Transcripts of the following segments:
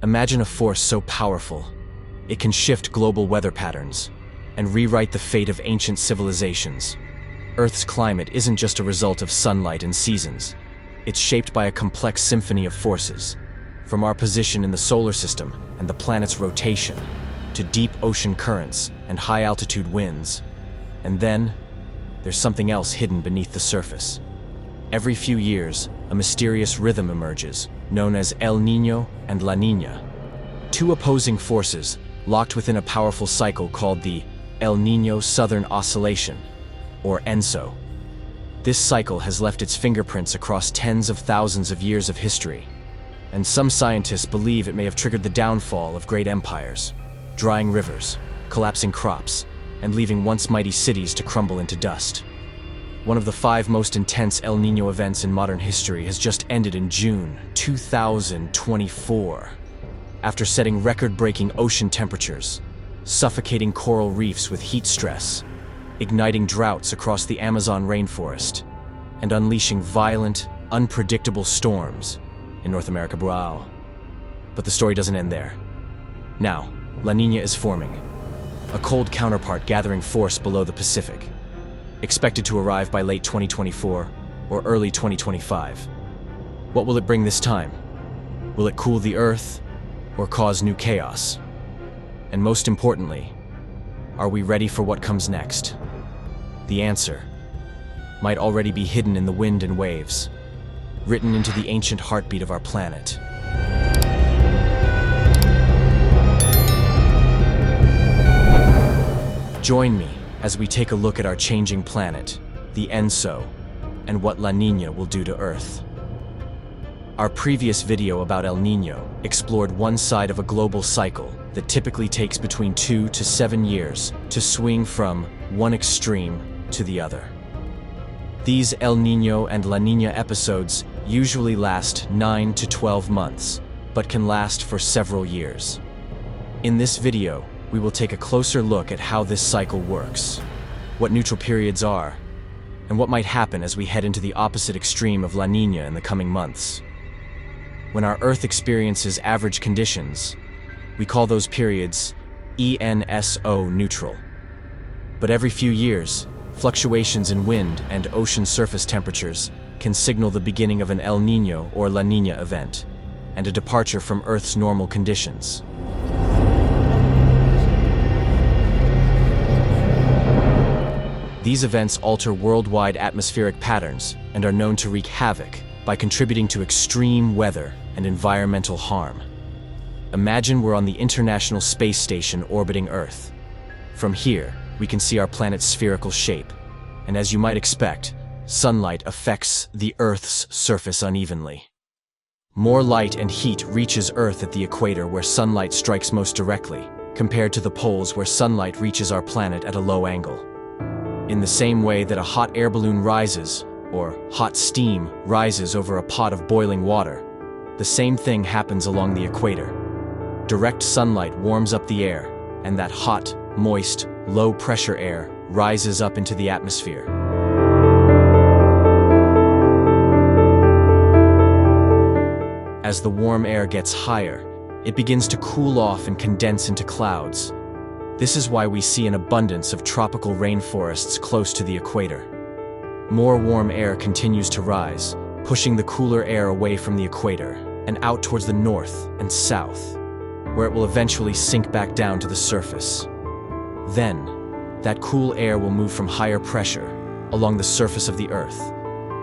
Imagine a force so powerful, it can shift global weather patterns and rewrite the fate of ancient civilizations. Earth's climate isn't just a result of sunlight and seasons. It's shaped by a complex symphony of forces, from our position in the solar system and the planet's rotation, to deep ocean currents and high-altitude winds. And then, there's something else hidden beneath the surface. Every few years, a mysterious rhythm emerges, known as El Niño and La Niña. Two opposing forces, locked within a powerful cycle called the El Niño Southern Oscillation, or ENSO. This cycle has left its fingerprints across tens of thousands of years of history, and some scientists believe it may have triggered the downfall of great empires, drying rivers, collapsing crops, and leaving once mighty cities to crumble into dust. One of the 5 most intense El Niño events in modern history has just ended in June 2024. After setting record-breaking ocean temperatures, suffocating coral reefs with heat stress, igniting droughts across the Amazon rainforest, and unleashing violent, unpredictable storms in North America. Wow. But the story doesn't end there. Now, La Niña is forming, a cold counterpart gathering force below the Pacific, expected to arrive by late 2024 or early 2025. What will it bring this time? Will it cool the Earth or cause new chaos? And most importantly, are we ready for what comes next? The answer might already be hidden in the wind and waves, written into the ancient heartbeat of our planet. Join me as we take a look at our changing planet, the ENSO, and what La Niña will do to Earth. Our previous video about El Niño explored one side of a global cycle that typically takes between 2 to 7 years to swing from one extreme to the other. These El Niño and La Niña episodes usually last 9 to 12 months, but can last for several years. In this video, we will take a closer look at how this cycle works, what neutral periods are, and what might happen as we head into the opposite extreme of La Niña in the coming months. When our Earth experiences average conditions, we call those periods ENSO neutral. But every few years, fluctuations in wind and ocean surface temperatures can signal the beginning of an El Niño or La Niña event, and a departure from Earth's normal conditions. These events alter worldwide atmospheric patterns and are known to wreak havoc by contributing to extreme weather and environmental harm. Imagine we're on the International Space Station orbiting Earth. From here, we can see our planet's spherical shape, and as you might expect, sunlight affects the Earth's surface unevenly. More light and heat reaches Earth at the equator where sunlight strikes most directly, compared to the poles where sunlight reaches our planet at a low angle. In the same way that a hot air balloon rises, or hot steam rises over a pot of boiling water, the same thing happens along the equator. Direct sunlight warms up the air, and that hot, moist, low-pressure air rises up into the atmosphere. As the warm air gets higher, it begins to cool off and condense into clouds. This is why we see an abundance of tropical rainforests close to the equator. More warm air continues to rise, pushing the cooler air away from the equator and out towards the north and south, where it will eventually sink back down to the surface. Then, that cool air will move from higher pressure along the surface of the Earth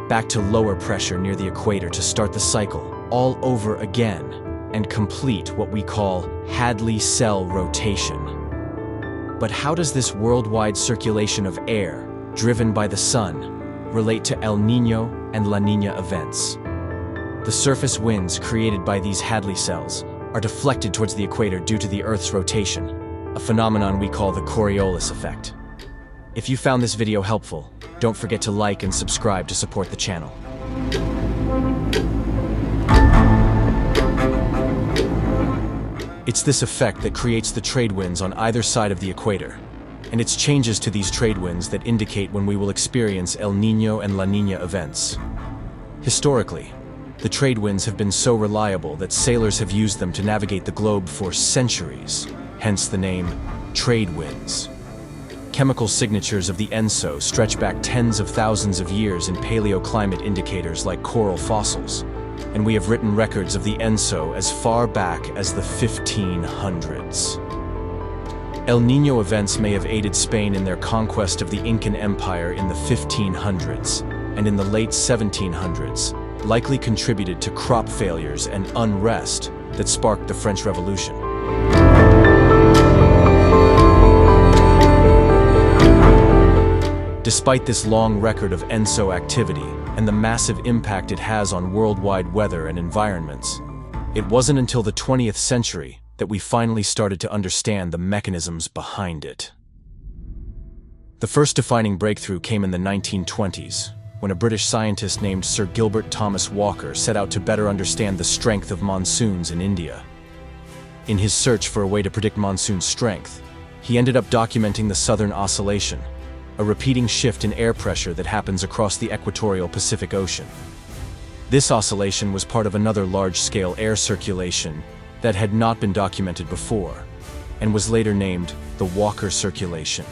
back to lower pressure near the equator to start the cycle all over again and complete what we call Hadley cell rotation. But how does this worldwide circulation of air, driven by the sun, relate to El Niño and La Niña events? The surface winds created by these Hadley cells are deflected towards the equator due to the Earth's rotation, a phenomenon we call the Coriolis effect. If you found this video helpful, don't forget to like and subscribe to support the channel. It's this effect that creates the trade winds on either side of the equator, and it's changes to these trade winds that indicate when we will experience El Niño and La Niña events. Historically, The trade winds have been so reliable that sailors have used them to navigate the globe for centuries, hence the name trade winds. Chemical signatures of the ENSO stretch back tens of thousands of years in paleoclimate indicators like coral fossils, and we have written records of the ENSO as far back as the 1500s. El Niño events may have aided Spain in their conquest of the Incan Empire in the 1500s, and in the late 1700s, likely contributed to crop failures and unrest that sparked the French Revolution. Despite this long record of ENSO activity and the massive impact it has on worldwide weather and environments, it wasn't until the 20th century that we finally started to understand the mechanisms behind it. The first defining breakthrough came in the 1920s, when a British scientist named Sir Gilbert Thomas Walker set out to better understand the strength of monsoons in India. In his search for a way to predict monsoon strength, he ended up documenting the Southern Oscillation, a repeating shift in air pressure that happens across the equatorial Pacific Ocean. This oscillation was part of another large-scale air circulation that had not been documented before, and was later named the Walker Circulation.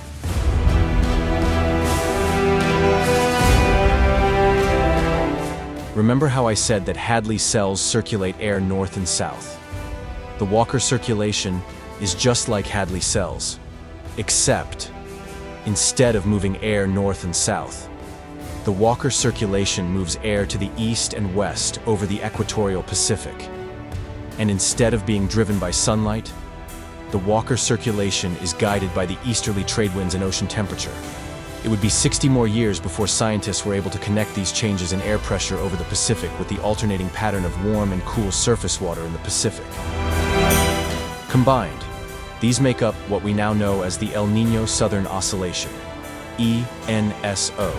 Remember how I said that Hadley cells circulate air north and south? The Walker Circulation is just like Hadley cells, except instead of moving air north and south, the Walker Circulation moves air to the east and west over the equatorial Pacific. And instead of being driven by sunlight, the Walker Circulation is guided by the easterly trade winds and ocean temperature. It would be 60 more years before scientists were able to connect these changes in air pressure over the Pacific with the alternating pattern of warm and cool surface water in the Pacific. Combined, these make up what we now know as the El Niño Southern Oscillation, ENSO.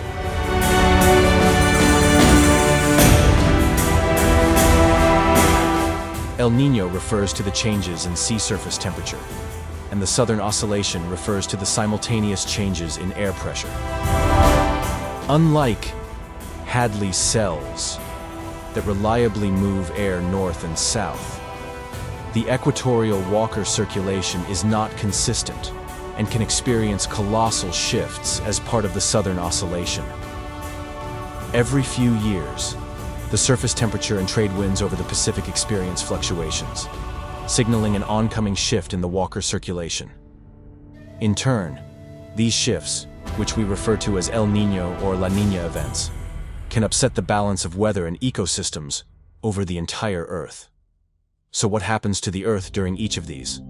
El Niño refers to the changes in sea surface temperature, and the Southern Oscillation refers to the simultaneous changes in air pressure. Unlike Hadley cells that reliably move air north and south, the equatorial Walker Circulation is not consistent and can experience colossal shifts as part of the Southern Oscillation. Every few years, the surface temperature and trade winds over the Pacific experience fluctuations, signaling an oncoming shift in the Walker Circulation. In turn, these shifts, which we refer to as El Niño or La Niña events, can upset the balance of weather and ecosystems over the entire Earth. So what happens to the Earth during each of these?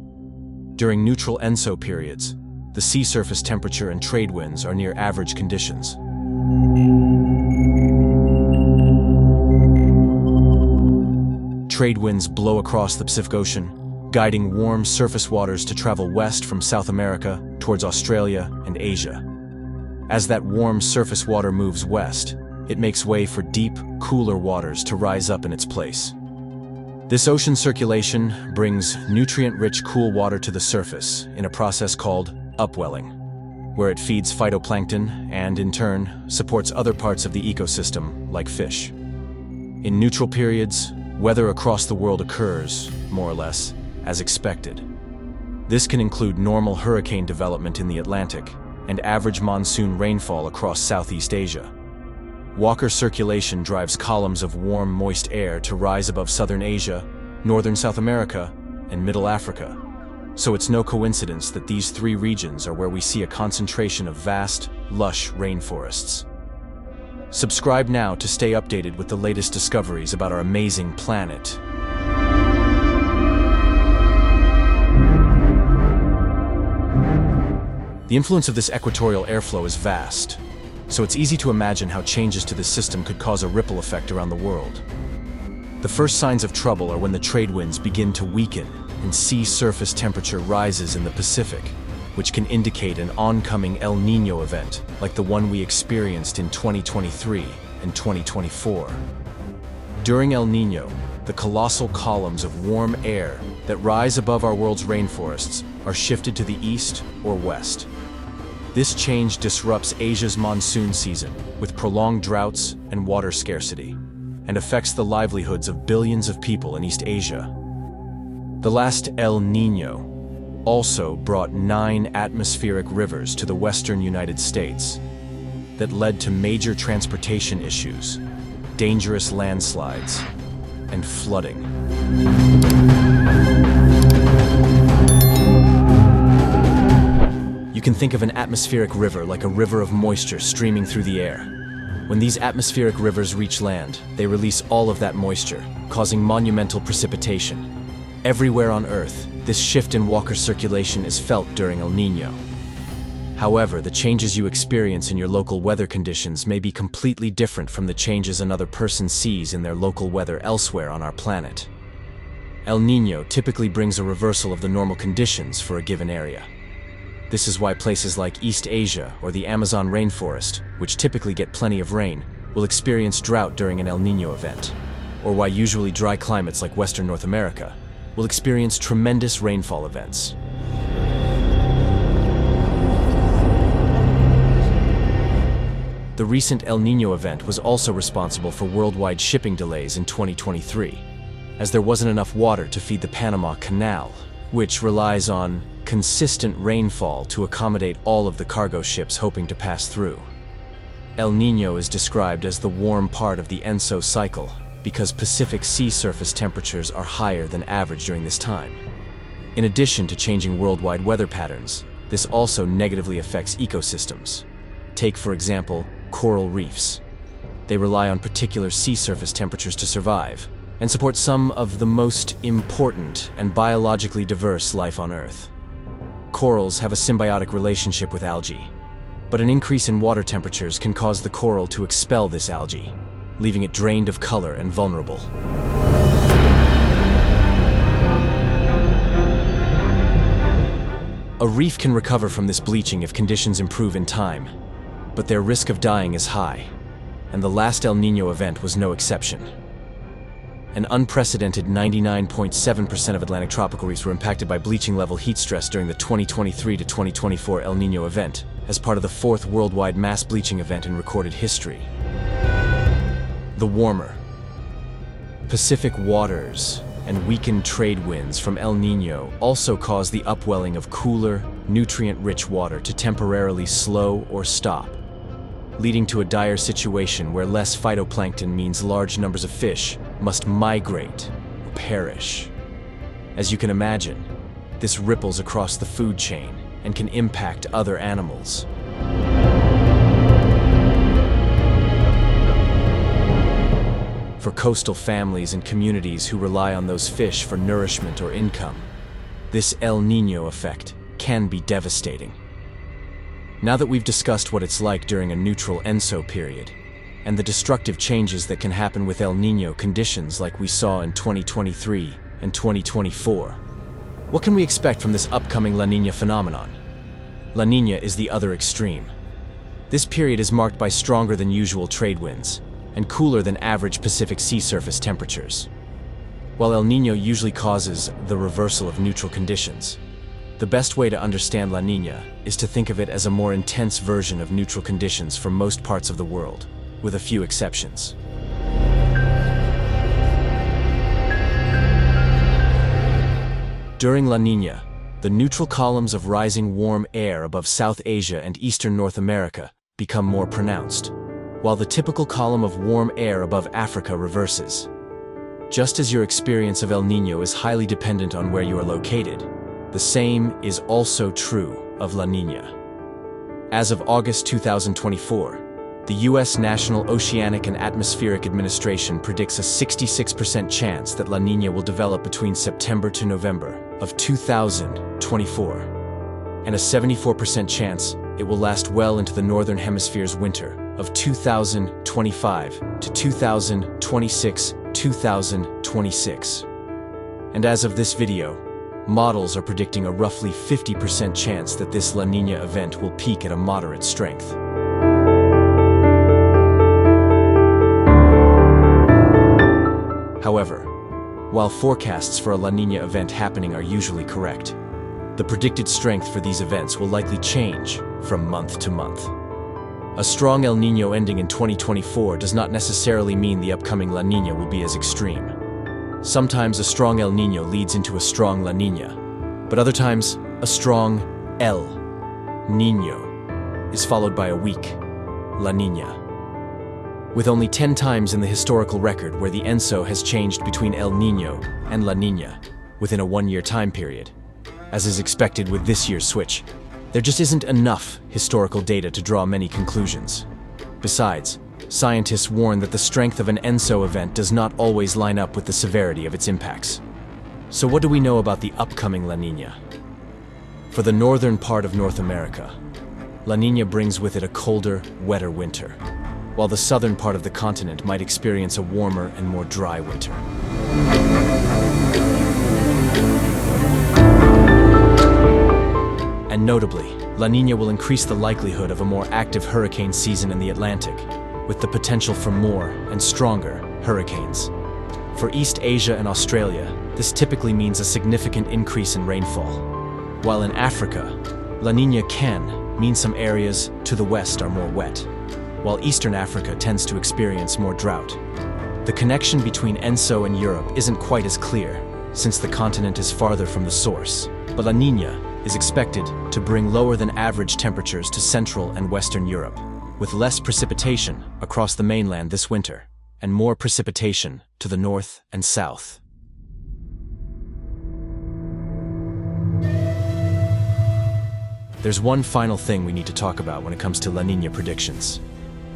During neutral ENSO periods, the sea surface temperature and trade winds are near average conditions. Trade winds blow across the Pacific Ocean, guiding warm surface waters to travel west from South America towards Australia and Asia. As that warm surface water moves west, it makes way for deep, cooler waters to rise up in its place. This ocean circulation brings nutrient-rich cool water to the surface in a process called upwelling, where it feeds phytoplankton and, in turn, supports other parts of the ecosystem, like fish. In neutral periods, weather across the world occurs, more or less, as expected. This can include normal hurricane development in the Atlantic and average monsoon rainfall across Southeast Asia. Walker Circulation drives columns of warm, moist air to rise above Southern Asia, Northern South America, and Middle Africa. So it's no coincidence that these three regions are where we see a concentration of vast, lush rainforests. Subscribe now to stay updated with the latest discoveries about our amazing planet. The influence of this equatorial airflow is vast, so it's easy to imagine how changes to this system could cause a ripple effect around the world. The first signs of trouble are when the trade winds begin to weaken and sea surface temperature rises in the Pacific, which can indicate an oncoming El Niño event like the one we experienced in 2023 and 2024. During El Niño, the colossal columns of warm air that rise above our world's rainforests are shifted to the east or west. This change disrupts Asia's monsoon season with prolonged droughts and water scarcity, and affects the livelihoods of billions of people in East Asia. The last El Niño also brought 9 atmospheric rivers to the western United States that led to major transportation issues, dangerous landslides, and flooding. You can think of an atmospheric river like a river of moisture streaming through the air. When these atmospheric rivers reach land, they release all of that moisture, causing monumental precipitation. Everywhere on Earth, this shift in water circulation is felt during El Niño. However, the changes you experience in your local weather conditions may be completely different from the changes another person sees in their local weather elsewhere on our planet. El Niño typically brings a reversal of the normal conditions for a given area. This is why places like East Asia or the Amazon rainforest, which typically get plenty of rain, will experience drought during an El Niño event, or why usually dry climates like Western North America will experience tremendous rainfall events. The recent El Niño event was also responsible for worldwide shipping delays in 2023, as there wasn't enough water to feed the Panama Canal, which relies on consistent rainfall to accommodate all of the cargo ships hoping to pass through. El Niño is described as the warm part of the ENSO cycle because Pacific sea surface temperatures are higher than average during this time. In addition to changing worldwide weather patterns, this also negatively affects ecosystems. Take, for example, coral reefs. They rely on particular sea surface temperatures to survive and support some of the most important and biologically diverse life on Earth. Corals have a symbiotic relationship with algae, but an increase in water temperatures can cause the coral to expel this algae, leaving it drained of color and vulnerable. A reef can recover from this bleaching if conditions improve in time, but their risk of dying is high, and the last El Niño event was no exception. An unprecedented 99.7% of Atlantic tropical reefs were impacted by bleaching-level heat stress during the 2023 to 2024 El Niño event, as part of the 4th worldwide mass bleaching event in recorded history. The warmer Pacific waters and weakened trade winds from El Niño also cause the upwelling of cooler, nutrient-rich water to temporarily slow or stop, leading to a dire situation where less phytoplankton means large numbers of fish must migrate or perish. As you can imagine, this ripples across the food chain and can impact other animals. For coastal families and communities who rely on those fish for nourishment or income, this El Niño effect can be devastating. Now that we've discussed what it's like during a neutral ENSO period, and the destructive changes that can happen with El Niño conditions like we saw in 2023 and 2024, what can we expect from this upcoming La Niña phenomenon? La Niña is the other extreme. This period is marked by stronger than usual trade winds and cooler than average Pacific sea surface temperatures. While El Niño usually causes the reversal of neutral conditions, the best way to understand La Niña is to think of it as a more intense version of neutral conditions for most parts of the world, with a few exceptions. During La Niña, the neutral columns of rising warm air above South Asia and Eastern North America become more pronounced, while the typical column of warm air above Africa reverses. Just as your experience of El Niño is highly dependent on where you are located, the same is also true of La Niña. As of August 2024, the U.S. National Oceanic and Atmospheric Administration predicts a 66% chance that La Niña will develop between September to November of 2024, and a 74% chance it will last well into the Northern Hemisphere's winter of 2025 to 2026. And as of this video, models are predicting a roughly 50% chance that this La Niña event will peak at a moderate strength. However, while forecasts for a La Niña event happening are usually correct, the predicted strength for these events will likely change from month to month. A strong El Niño ending in 2024 does not necessarily mean the upcoming La Niña will be as extreme. Sometimes a strong El Niño leads into a strong La Niña, but other times, a strong El Niño is followed by a weak La Niña. With only 10 times in the historical record where the ENSO has changed between El Niño and La Niña within a one-year time period, as is expected with this year's switch, there just isn't enough historical data to draw many conclusions. Besides, scientists warn that the strength of an ENSO event does not always line up with the severity of its impacts. So what do we know about the upcoming La Niña? For the northern part of North America, La Niña brings with it a colder, wetter winter, while the southern part of the continent might experience a warmer and more dry winter. And notably, La Niña will increase the likelihood of a more active hurricane season in the Atlantic, with the potential for more and stronger hurricanes. For East Asia and Australia, this typically means a significant increase in rainfall, while in Africa, La Niña can mean some areas to the west are more wet, while Eastern Africa tends to experience more drought. The connection between ENSO and Europe isn't quite as clear, since the continent is farther from the source, but La Niña is expected to bring lower than average temperatures to Central and Western Europe, with less precipitation across the mainland this winter, and more precipitation to the north and south. There's one final thing we need to talk about when it comes to La Niña predictions.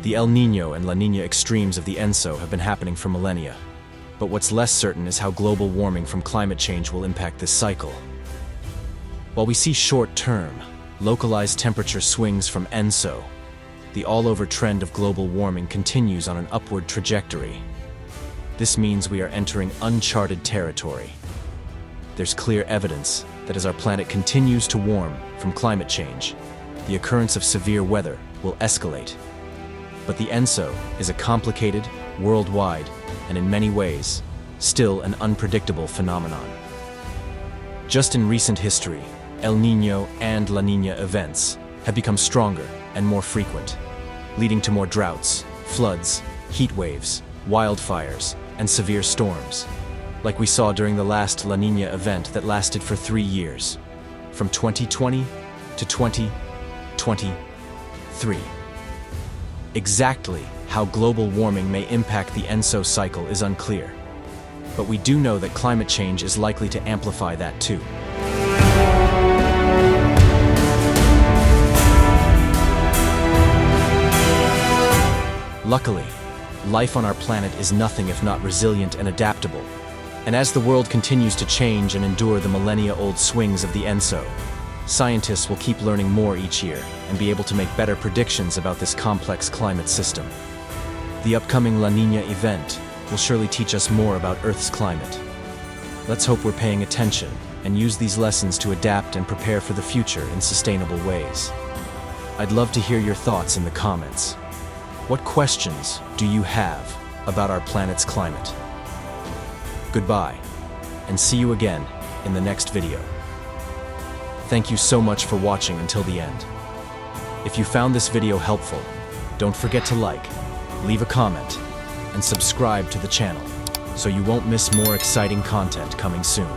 The El Niño and La Niña extremes of the ENSO have been happening for millennia, but what's less certain is how global warming from climate change will impact this cycle. While we see short-term, localized temperature swings from ENSO, the all-over trend of global warming continues on an upward trajectory. This means we are entering uncharted territory. There's clear evidence that as our planet continues to warm from climate change, the occurrence of severe weather will escalate. But the ENSO is a complicated, worldwide, and in many ways, still an unpredictable phenomenon. Just in recent history, El Niño and La Niña events have become stronger and more frequent, leading to more droughts, floods, heat waves, wildfires, and severe storms, like we saw during the last La Niña event that lasted for 3 years, from 2020 to 2023. Exactly how global warming may impact the ENSO cycle is unclear, but we do know that climate change is likely to amplify that too. Luckily, life on our planet is nothing if not resilient and adaptable, and as the world continues to change and endure the millennia-old swings of the ENSO, scientists will keep learning more each year and be able to make better predictions about this complex climate system. The upcoming La Niña event will surely teach us more about Earth's climate. Let's hope we're paying attention and use these lessons to adapt and prepare for the future in sustainable ways. I'd love to hear your thoughts in the comments. What questions do you have about our planet's climate? Goodbye, and see you again in the next video. Thank you so much for watching until the end. If you found this video helpful, don't forget to like, leave a comment, and subscribe to the channel so you won't miss more exciting content coming soon.